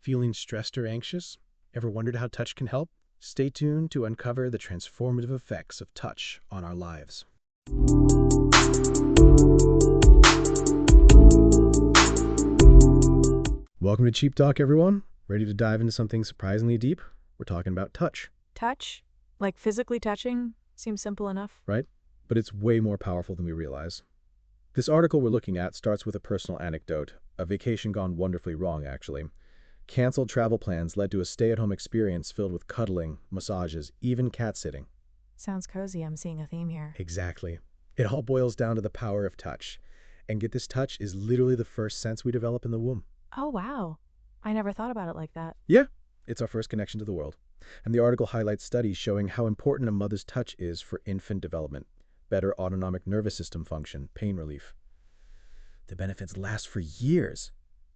Feeling stressed or anxious? Ever wondered how touch can help? Stay tuned to uncover the transformative effects of touch on our lives. Welcome to Cheap Talk, everyone. Ready to dive into something surprisingly deep? We're talking about touch. Touch? Like physically touching? Seems simple enough. Right? But it's way more powerful than we realize. This article we're looking at starts with a personal anecdote, a vacation gone wonderfully wrong, actually. Canceled travel plans led to a stay-at-home experience filled with cuddling, massages, even cat-sitting. Sounds cozy. I'm seeing a theme here. Exactly. It all boils down to the power of touch. And get this, touch is literally the first sense we develop in the womb. Oh, wow. I never thought about it like that. Yeah, it's our first connection to the world. And the article highlights studies showing how important a mother's touch is for infant development, better autonomic nervous system function, pain relief. The benefits last for years.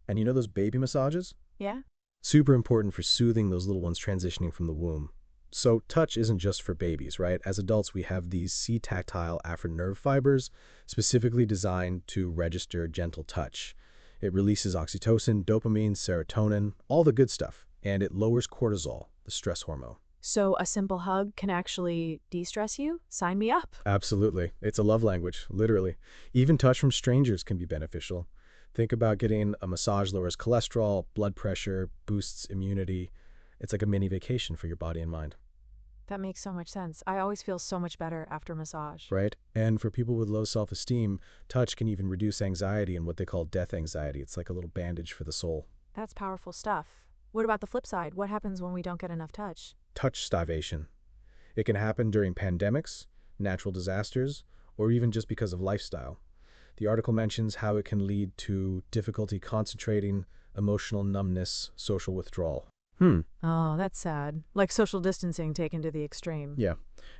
And you know those baby massages? Yeah? Super important for soothing those little ones transitioning from the womb. So touch isn't just for babies, right? As adults, we have these C-tactile afferent nerve fibers specifically designed to register gentle touch. It releases oxytocin, dopamine, serotonin, all the good stuff, and it lowers cortisol, the stress hormone. So a simple hug can actually de-stress you? Sign me up. Absolutely. It's a love language, literally. Even touch from strangers can be beneficial. Think about getting a massage lowers cholesterol, blood pressure, boosts immunity. It's like a mini vacation for your body and mind. That makes so much sense. I always feel so much better after massage. Right? And for people with low self-esteem, touch can even reduce anxiety and what they call death anxiety. It's like a little bandage for the soul. That's powerful stuff. What about the flip side? What happens when we don't get enough touch? Touch starvation. It can happen during pandemics, natural disasters, or even just because of lifestyle. The article mentions how it can lead to difficulty concentrating, emotional numbness, social withdrawal. Oh, that's sad. Like social distancing taken to the extreme. Yeah.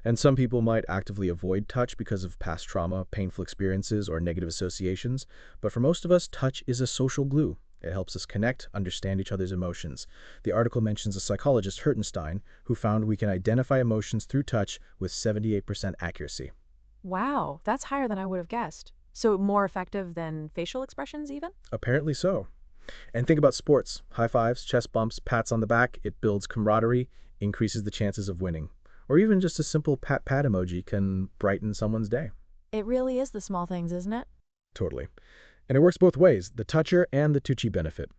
And some people might actively avoid touch because of past trauma, painful experiences, or negative associations. But for most of us, touch is a social glue. It helps us connect, understand each other's emotions. The article mentions a psychologist, Hertenstein, who found we can identify emotions through touch with 78% accuracy. Wow, that's higher than I would have guessed. So more effective than facial expressions even? Apparently so. And think about sports. High fives, chest bumps, pats on the back. It builds camaraderie, increases the chances of winning. Or even just a simple pat emoji can brighten someone's day. It really is the small things, isn't it? Totally. And it works both ways, the toucher and the touchy benefit.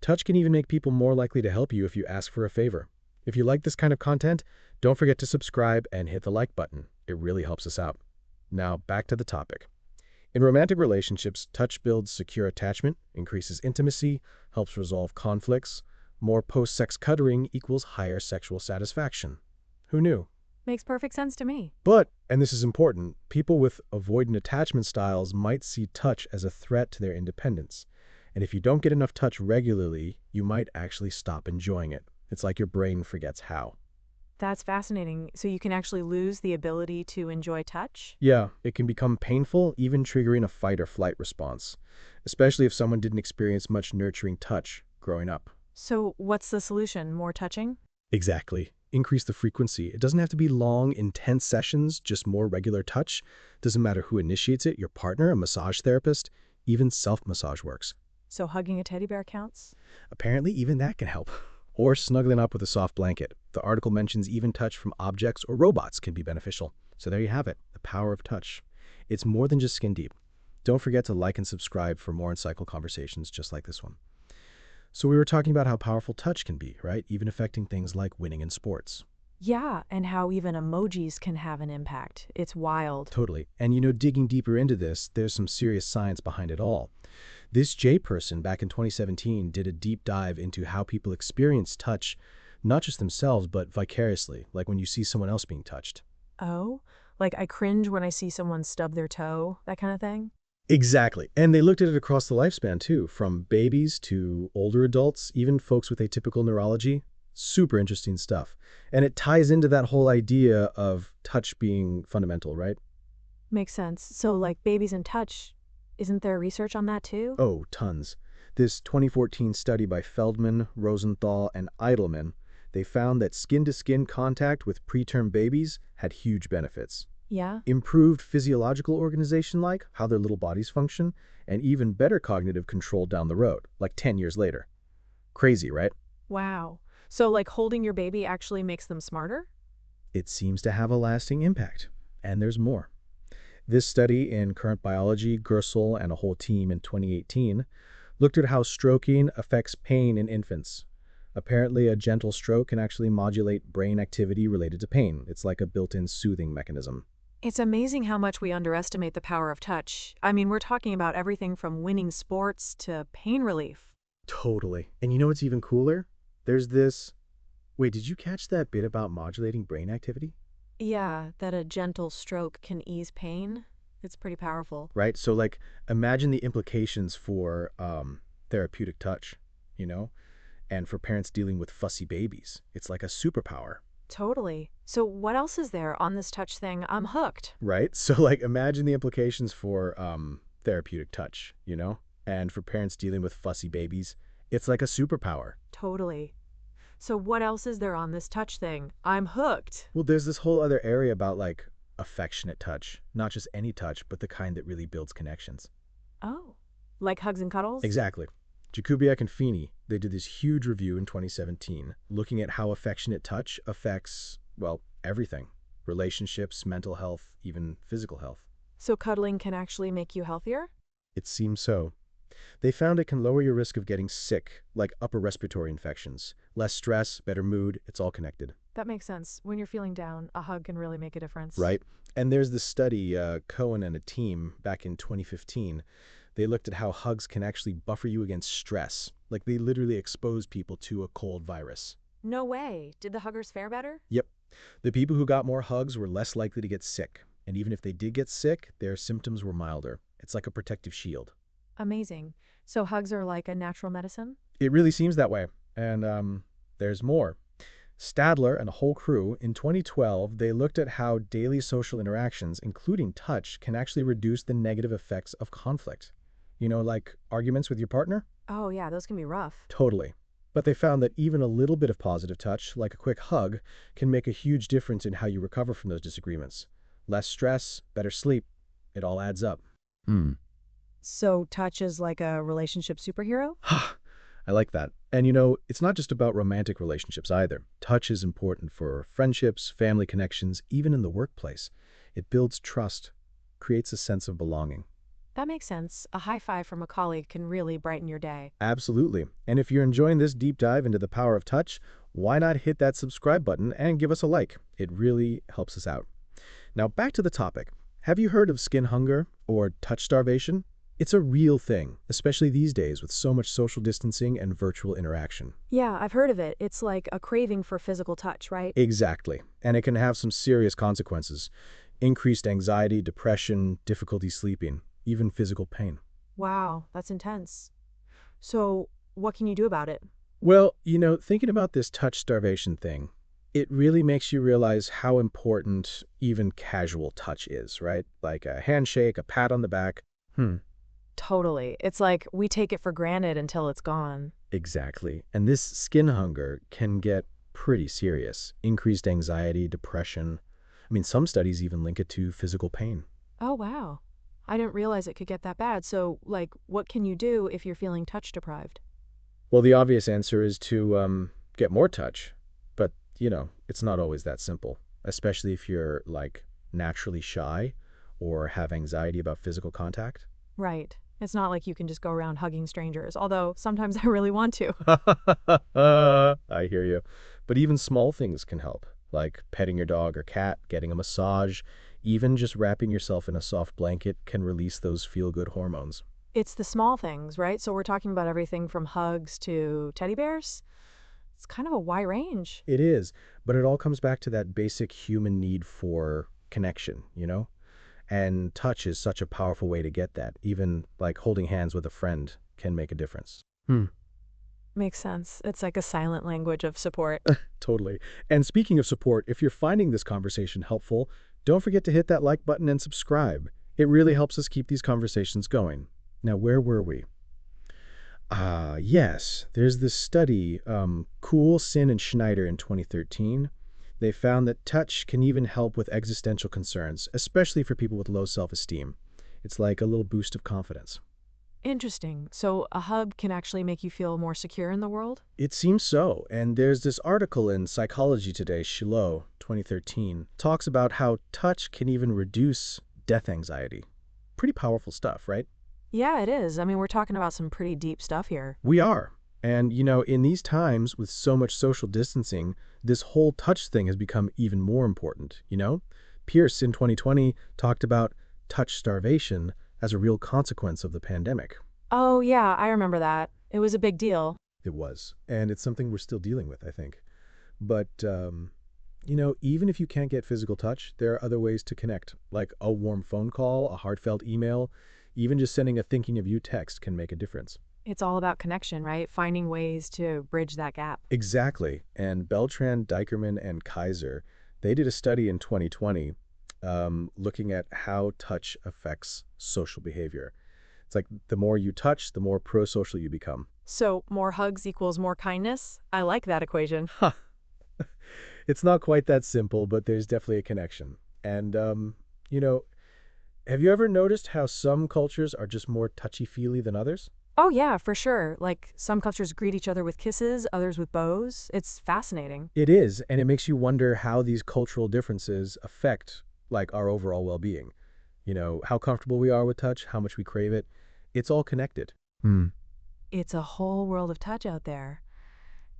Touch can even make people more likely to help you if you ask for a favor. If you like this kind of content, don't forget to subscribe and hit the like button. It really helps us out. Now, back to the topic. In romantic relationships, touch builds secure attachment, increases intimacy, helps resolve conflicts. More post-sex cuddling equals higher sexual satisfaction. Who knew? Makes perfect sense to me. But, and this is important, people with avoidant attachment styles might see touch as a threat to their independence. And if you don't get enough touch regularly, you might actually stop enjoying it. It's like your brain forgets how. That's fascinating. So you can actually lose the ability to enjoy touch? Yeah, it can become painful, even triggering a fight or flight response, especially if someone didn't experience much nurturing touch growing up. So what's the solution? More touching? Exactly. Increase the frequency. It doesn't have to be long, intense sessions, just more regular touch. Doesn't matter who initiates it, your partner, a massage therapist, even self-massage works. So hugging a teddy bear counts? Apparently, even that can help. Or snuggling up with a soft blanket. The article mentions even touch from objects or robots can be beneficial. So there you have it, the power of touch. It's more than just skin deep. Don't forget to like and subscribe for more insightful conversations just like this one. So we were talking about how powerful touch can be, right? Even affecting things like winning in sports. Yeah, and how even emojis can have an impact. It's wild. Totally. And you know, digging deeper into this, there's some serious science behind it all. This J person back in 2017 did a deep dive into how people experience touch, not just themselves, but vicariously, like when you see someone else being touched. Oh? Like I cringe when I see someone stub their toe, that kind of thing? Exactly. And they looked at it across the lifespan too, from babies to older adults, even folks with atypical neurology. Super interesting stuff. And it ties into that whole idea of touch being fundamental, right? Makes sense. So like babies in touch, isn't there research on that too? Oh, tons. This 2014 study by Feldman, Rosenthal, and Eidelman, they found that skin-to-skin contact with preterm babies had huge benefits. Yeah? Improved physiological organization, like how their little bodies function, and even better cognitive control down the road, like 10 years later. Crazy, right? Wow. So, like, holding your baby actually makes them smarter? It seems to have a lasting impact. And there's more. This study in Current Biology, Gersel and a whole team in 2018 looked at how stroking affects pain in infants. Apparently, a gentle stroke can actually modulate brain activity related to pain. It's like a built-in soothing mechanism. It's amazing how much we underestimate the power of touch. I mean, we're talking about everything from winning sports to pain relief. Totally. And you know what's even cooler? There's this. Wait, did you catch that bit about modulating brain activity? Yeah, that a gentle stroke can ease pain. It's pretty powerful. Right? So, like, imagine the implications for therapeutic touch, you know, and for parents dealing with fussy babies. It's like a superpower. Totally. So, what else is there on this touch thing? I'm hooked. Right? So, like, imagine the implications for therapeutic touch, and for parents dealing with fussy babies. It's like a superpower. Totally. So, what else is there on this touch thing? I'm hooked. Well, there's this whole other area about like affectionate touch, not just any touch, but the kind that really builds connections. Oh, like hugs and cuddles? Exactly. Jakubiak and Feeney, they did this huge review in 2017 looking at how affectionate touch affects, well, everything: relationships, mental health, even physical health. So, cuddling can actually make you healthier? It seems so. They found it can lower your risk of getting sick, like upper respiratory infections. Less stress, better mood, it's all connected. That makes sense. When you're feeling down, a hug can really make a difference. Right? And there's this study, Cohen and a team back in 2015. They looked at how hugs can actually buffer you against stress. Like they literally expose people to a cold virus. No way. Did the huggers fare better? Yep. The people who got more hugs were less likely to get sick. And even if they did get sick, their symptoms were milder. It's like a protective shield. Amazing. So, hugs are like a natural medicine? It really seems that way. And there's more. Stadler and a whole crew, in 2012, they looked at how daily social interactions, including touch, can actually reduce the negative effects of conflict. Like arguments with your partner? Oh, yeah, those can be rough. Totally. But they found that even a little bit of positive touch, like a quick hug, can make a huge difference in how you recover from those disagreements. Less stress, better sleep. It all adds up. So, touch is like a relationship superhero? I like that. And it's not just about romantic relationships either. Touch is important for friendships, family connections, even in the workplace. It builds trust, creates a sense of belonging. That makes sense. A high five from a colleague can really brighten your day. Absolutely. And if you're enjoying this deep dive into the power of touch, why not hit that subscribe button and give us a like? It really helps us out. Now back to the topic. Have you heard of skin hunger or touch starvation? It's a real thing, especially these days with so much social distancing and virtual interaction. Yeah, I've heard of it. It's like a craving for physical touch, right? Exactly. And it can have some serious consequences: increased anxiety, depression, difficulty sleeping, even physical pain. Wow, that's intense. So, what can you do about it? Well, thinking about this touch starvation thing, it really makes you realize how important even casual touch is, right? Like a handshake, a pat on the back. Totally. It's like we take it for granted until it's gone. Exactly. And this skin hunger can get pretty serious. Increased anxiety, depression. I mean, some studies even link it to physical pain. Oh, wow. I didn't realize it could get that bad. So, like, what can you do if you're feeling touch deprived? Well, the obvious answer is to get more touch. But, it's not always that simple, especially if you're, like, naturally shy or have anxiety about physical contact. Right. It's not like you can just go around hugging strangers, although sometimes I really want to. I hear you. But even small things can help, like petting your dog or cat, getting a massage, even just wrapping yourself in a soft blanket can release those feel-good hormones. It's the small things, right? So we're talking about everything from hugs to teddy bears. It's kind of a wide range. It is, but it all comes back to that basic human need for connection. And touch is such a powerful way to get that. Even like holding hands with a friend can make a difference. Makes sense. It's like a silent language of support. Totally. And speaking of support, if you're finding this conversation helpful, don't forget to hit that like button and subscribe. It really helps us keep these conversations going. Now, where were we? Yes, there's this study, Kuhl, Sin, and Schneider in 2013. They found that touch can even help with existential concerns, especially for people with low self-esteem. It's like a little boost of confidence. Interesting. So a hug can actually make you feel more secure in the world? It seems so, and there's this article in Psychology Today, Shilo, 2013, talks about how touch can even reduce death anxiety. Pretty powerful stuff, right? Yeah, it is. I mean, we're talking about some pretty deep stuff here. We are. And, in these times with so much social distancing, this whole touch thing has become even more important. Pierce in 2020 talked about touch starvation as a real consequence of the pandemic. Oh, yeah, I remember that. It was a big deal. It was. And it's something we're still dealing with, I think. But, even if you can't get physical touch, there are other ways to connect, like a warm phone call, a heartfelt email, even just sending a thinking of you text can make a difference. It's all about connection, right? Finding ways to bridge that gap. Exactly. And Beltran, Dijkerman, and Kaiser, they did a study in 2020 looking at how touch affects social behavior. It's like the more you touch, the more pro-social you become. So, more hugs equals more kindness? I like that equation. Huh. It's not quite that simple, but there's definitely a connection. And, you know, have you ever noticed how some cultures are just more touchy-feely than others? Oh, yeah, for sure. Like, some cultures greet each other with kisses, others with bows. It's fascinating. It is, and it makes you wonder how these cultural differences affect, like, our overall well-being. How comfortable we are with touch, how much we crave it. It's all connected. Hmm. It's a whole world of touch out there,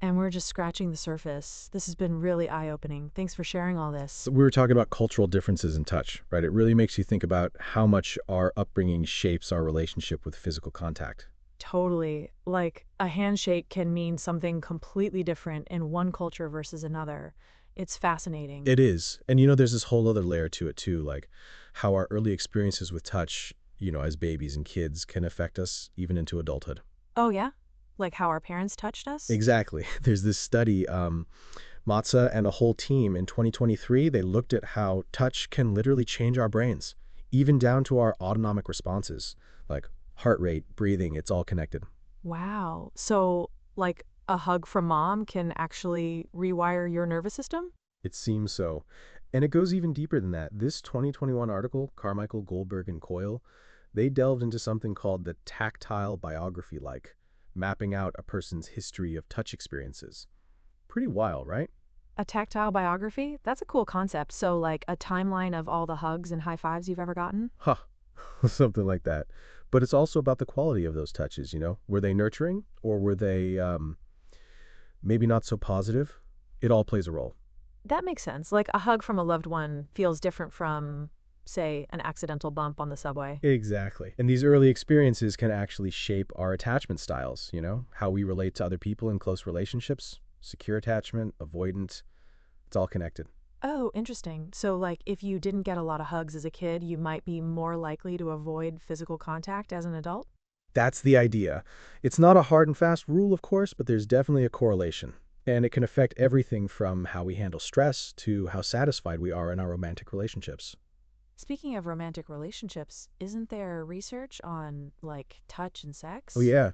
and we're just scratching the surface. This has been really eye-opening. Thanks for sharing all this. So we were talking about cultural differences in touch, right? It really makes you think about how much our upbringing shapes our relationship with physical contact. Totally. Like, a handshake can mean something completely different in one culture versus another. It's fascinating. It is. And there's this whole other layer to it too, like how our early experiences with touch, as babies and kids can affect us even into adulthood. Oh, yeah? Like how our parents touched us? Exactly. There's this study, Matza and a whole team in 2023, they looked at how touch can literally change our brains, even down to our autonomic responses, like heart rate, breathing, it's all connected. Wow. So, like, a hug from mom can actually rewire your nervous system? It seems so. And it goes even deeper than that. This 2021 article, Carmichael, Goldberg, and Coyle, they delved into something called the tactile biography, like mapping out a person's history of touch experiences. Pretty wild, right? A tactile biography? That's a cool concept. So, like, a timeline of all the hugs and high fives you've ever gotten? Huh. Something like that. But it's also about the quality of those touches. Were they nurturing or were they maybe not so positive? It all plays a role. That makes sense. Like, a hug from a loved one feels different from, say, an accidental bump on the subway. Exactly. And these early experiences can actually shape our attachment styles, how we relate to other people in close relationships, secure attachment, avoidant. It's all connected. Oh, interesting. So, like, if you didn't get a lot of hugs as a kid, you might be more likely to avoid physical contact as an adult? That's the idea. It's not a hard and fast rule, of course, but there's definitely a correlation. And it can affect everything from how we handle stress to how satisfied we are in our romantic relationships. Speaking of romantic relationships, isn't there research on, like, touch and Oh, sex? yeah.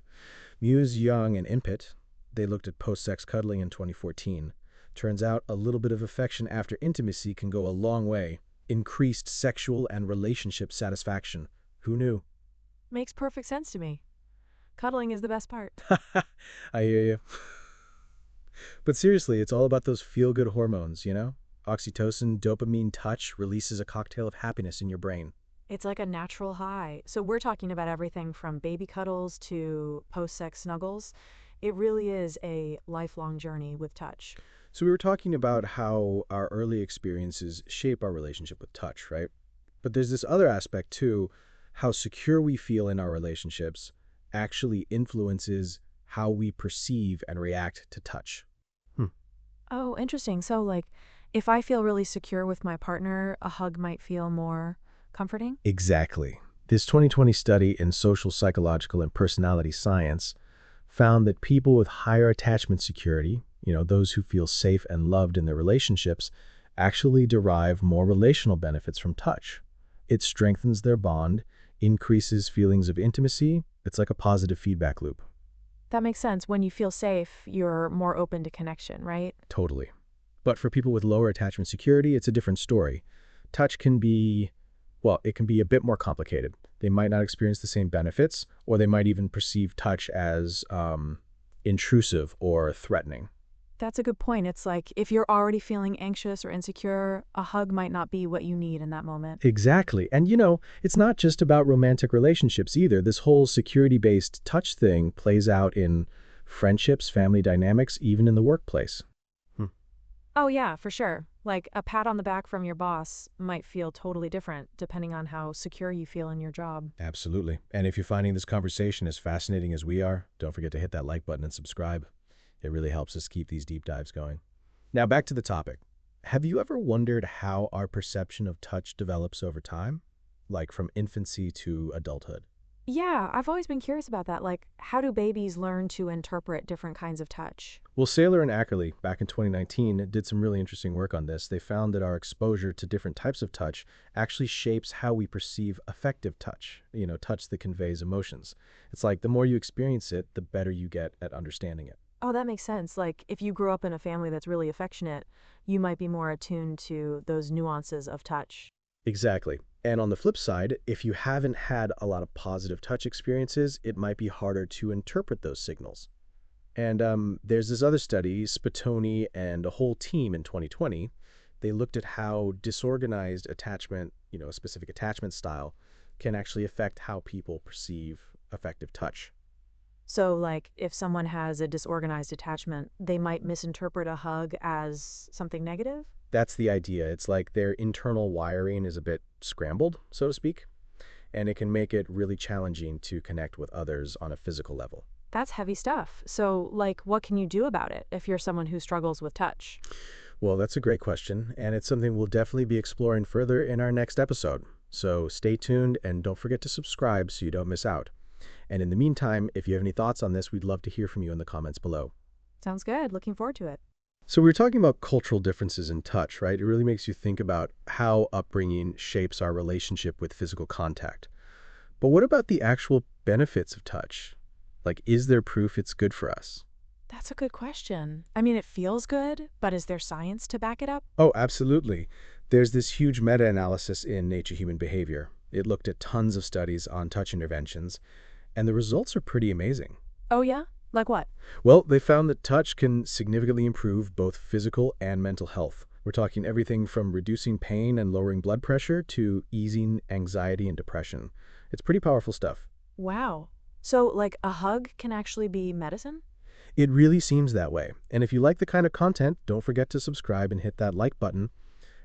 Muse, Young, and Impet, they looked at post-sex cuddling in 2014. Turns out a little bit of affection after intimacy can go a long way. Increased sexual and relationship satisfaction. Who knew? Makes perfect sense to me. Cuddling is the best part. I hear you. But seriously, it's all about those feel-good hormones. Oxytocin, dopamine, touch releases a cocktail of happiness in your brain. It's like a natural high. So, we're talking about everything from baby cuddles to post sex snuggles. It really is a lifelong journey with touch. So we were talking about how our early experiences shape our relationship with touch, right? But there's this other aspect too, how secure we feel in our relationships actually influences how we perceive and react to touch. Hmm. Oh, interesting. So, like, if I feel really secure with my partner, a hug might feel more comforting? Exactly. This 2020 study in social psychological and personality science found that people with higher attachment security, those who feel safe and loved in their relationships, actually derive more relational benefits from touch. It strengthens their bond, increases feelings of intimacy. It's like a positive feedback loop. That makes sense. When you feel safe, you're more open to connection, right? Totally. But for people with lower attachment security, it's a different story. Touch can be, Well, it can be a bit more complicated. They might not experience the same benefits, or they might even perceive touch as intrusive or threatening. That's a good point. It's like if you're already feeling anxious or insecure, a hug might not be what you need in that moment. Exactly. And it's not just about romantic relationships either. This whole security based touch thing plays out in friendships, family dynamics, even in the workplace. Hmm. Oh, yeah, for sure. Like a pat on the back from your boss might feel totally different depending on how secure you feel in your job. Absolutely. And if you're finding this conversation as fascinating as we are, don't forget to hit that like button and subscribe. It really helps us keep these deep dives going. Now, back to the topic. Have you ever wondered how our perception of touch develops over time? Like from infancy to adulthood? Yeah, I've always been curious about that. Like, how do babies learn to interpret different kinds of touch? Well, Saylor and Ackerley, back in 2019, did some really interesting work on this. They found that our exposure to different types of touch actually shapes how we perceive affective touch, touch that conveys emotions. It's like the more you experience it, the better you get at understanding it. Oh, that makes sense. Like, if you grew up in a family that's really affectionate, you might be more attuned to those nuances of touch. Exactly. And on the flip side, if you haven't had a lot of positive touch experiences, it might be harder to interpret those signals. And there's this other study, Spitoni and a whole team in 2020. They looked at how disorganized attachment, a specific attachment style, can actually affect how people perceive affective touch. So, like, if someone has a disorganized attachment, they might misinterpret a hug as something negative? That's the idea. It's like their internal wiring is a bit scrambled, so to speak, and it can make it really challenging to connect with others on a physical level. That's heavy stuff. So, like, what can you do about it if you're someone who struggles with touch? Well, that's a great question, and it's something we'll definitely be exploring further in our next episode. So stay tuned and don't forget to subscribe so you don't miss out. And in the meantime, if you have any thoughts on this, we'd love to hear from you in the comments below. Sounds good. Looking forward to it. So we were talking about cultural differences in touch, right? It really makes you think about how upbringing shapes our relationship with physical contact. But what about the actual benefits of touch? Like, is there proof it's good for us? That's a good question. I mean, it feels good, but is there science to back it up? Oh, absolutely. There's this huge meta-analysis in Nature Human Behavior. It looked at tons of studies on touch interventions, and the results are pretty amazing. Oh, yeah? Like what? Well, they found that touch can significantly improve both physical and mental health. We're talking everything from reducing pain and lowering blood pressure to easing anxiety and depression. It's pretty powerful stuff. Wow. So, like, a hug can actually be medicine? It really seems that way. And if you like the kind of content, don't forget to subscribe and hit that like button.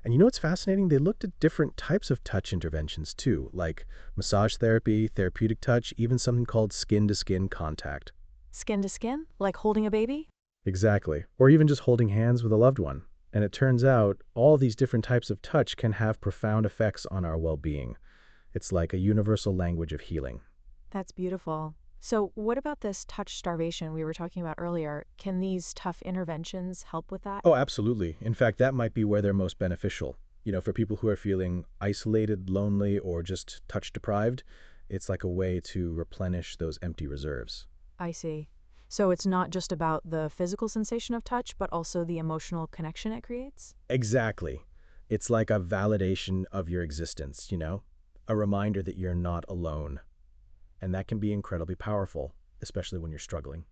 And you know what's fascinating? They looked at different types of touch interventions too, like massage therapy, therapeutic touch, even something called skin-to-skin contact. Skin to skin? Like holding a baby? Exactly. Or even just holding hands with a loved one. And it turns out all these different types of touch can have profound effects on our well-being. It's like a universal language of healing. That's beautiful. So, what about this touch starvation we were talking about earlier? Can these tough interventions help with that? Oh, absolutely. In fact, that might be where they're most beneficial. For people who are feeling isolated, lonely, or just touch deprived, it's like a way to replenish those empty reserves. I see. So, it's not just about the physical sensation of touch, but also the emotional connection it creates? Exactly. It's like a validation of your existence, a reminder that you're not alone. And that can be incredibly powerful, especially when you're struggling.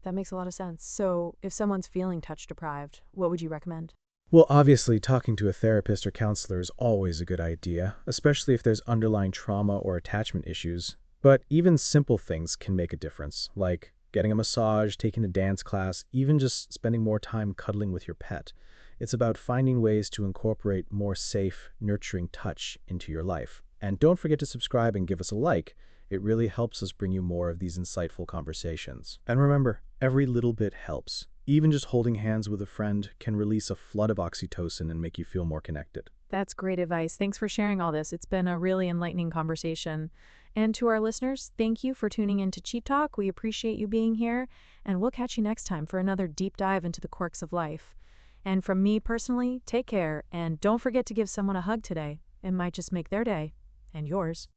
That makes a lot of sense. So, if someone's feeling touch deprived, what would you recommend? Well, obviously, talking to a therapist or counselor is always a good idea, especially if there's underlying trauma or attachment issues. But even simple things can make a difference, like getting a massage, taking a dance class, even just spending more time cuddling with your pet. It's about finding ways to incorporate more safe, nurturing touch into your life. And don't forget to subscribe and give us a like. It really helps us bring you more of these insightful conversations. And remember, every little bit helps. Even just holding hands with a friend can release a flood of oxytocin and make you feel more connected. That's great advice. Thanks for sharing all this. It's been a really enlightening conversation. And to our listeners, thank you for tuning in to Cheap Talk. We appreciate you being here, and we'll catch you next time for another deep dive into the quirks of life. And from me personally, take care, and don't forget to give someone a hug today. It might just make their day, and yours.